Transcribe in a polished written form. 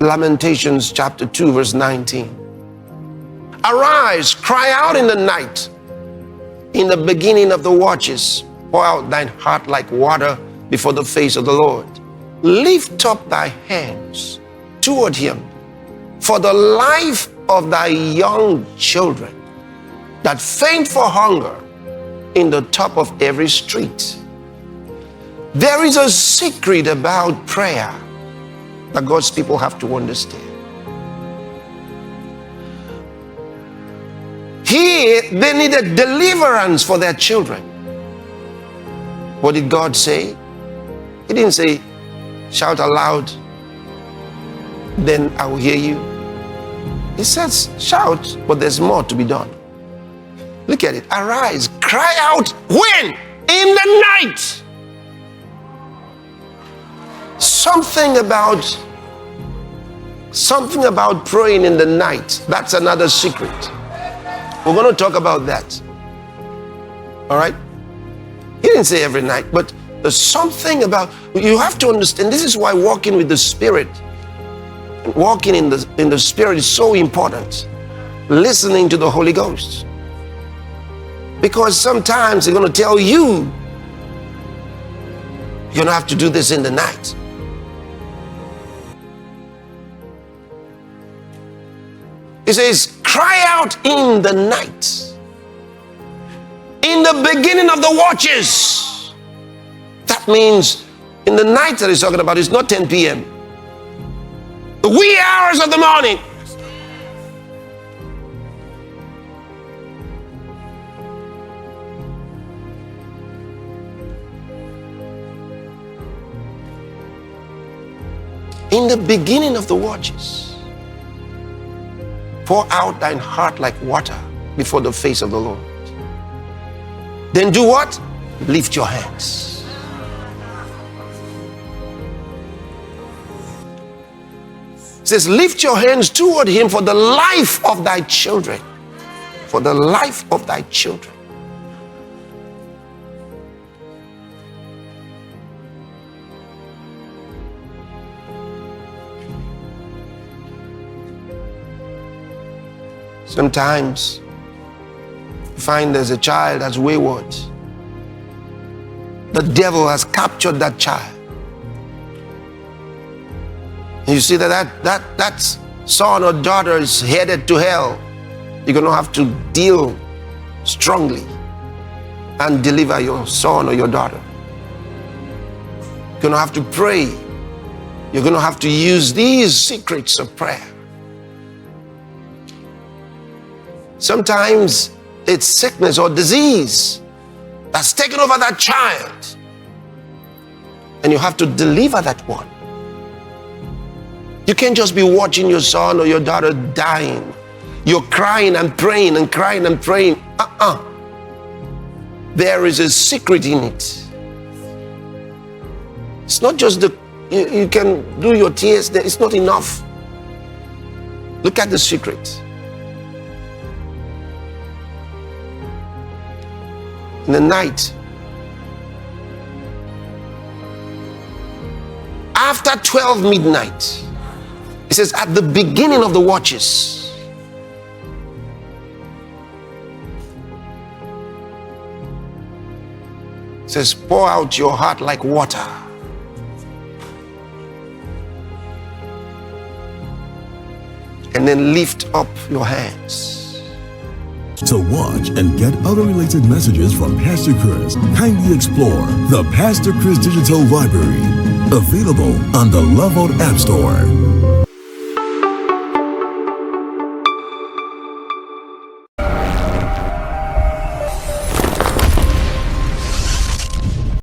Lamentations chapter 2 verse 19. Arise, cry out in the night. In the beginning of the watches, pour out thine heart like water before the face of the Lord. Lift up thy hands toward him for the life of thy young children that faint for hunger in the top of every street. There is a secret about prayer that God's people have to understand. Here, they needed deliverance for their children. What did God say? He didn't say, shout aloud, then I will hear you. He says, shout, but there's more to be done. Look at it. Arise, cry out. When? In the night. Something about praying in the night. That's another secret. We're going to talk about that. All right? He didn't say every night, but there's something about, you have to understand, this is why walking with the Spirit, walking in the Spirit is so important. Listening to the Holy Ghost. Because sometimes they're going to tell you, you're going to have to do this in the night. He says, cry out in the night. In the beginning of the watches. That means in the night that he's talking about is not 10 p.m. The wee hours of the morning. In the beginning of the watches. Pour out thine heart like water before the face of the Lord. Then do what? Lift your hands. It says, lift your hands toward him for the life of thy children. For the life of thy children. Sometimes you find there's a child that's wayward. The devil has captured that child. And you see that son or daughter is headed to hell. You're going to have to deal strongly and deliver your son or your daughter. You're going to have to pray. You're going to have to use these secrets of prayer. Sometimes it's sickness or disease that's taken over that child. And you have to deliver that one. You can't just be watching your son or your daughter dying. You're crying and praying and crying and praying. There is a secret in it. It's not just you can do your tears. It's not enough. Look at the secret. In the night, after 12 midnight, it says at the beginning of the watches. It says pour out your heart like water. And then lift up your hands. To watch and get other related messages from Pastor Chris, kindly explore the Pastor Chris Digital Library, available on the LoveWorld App Store.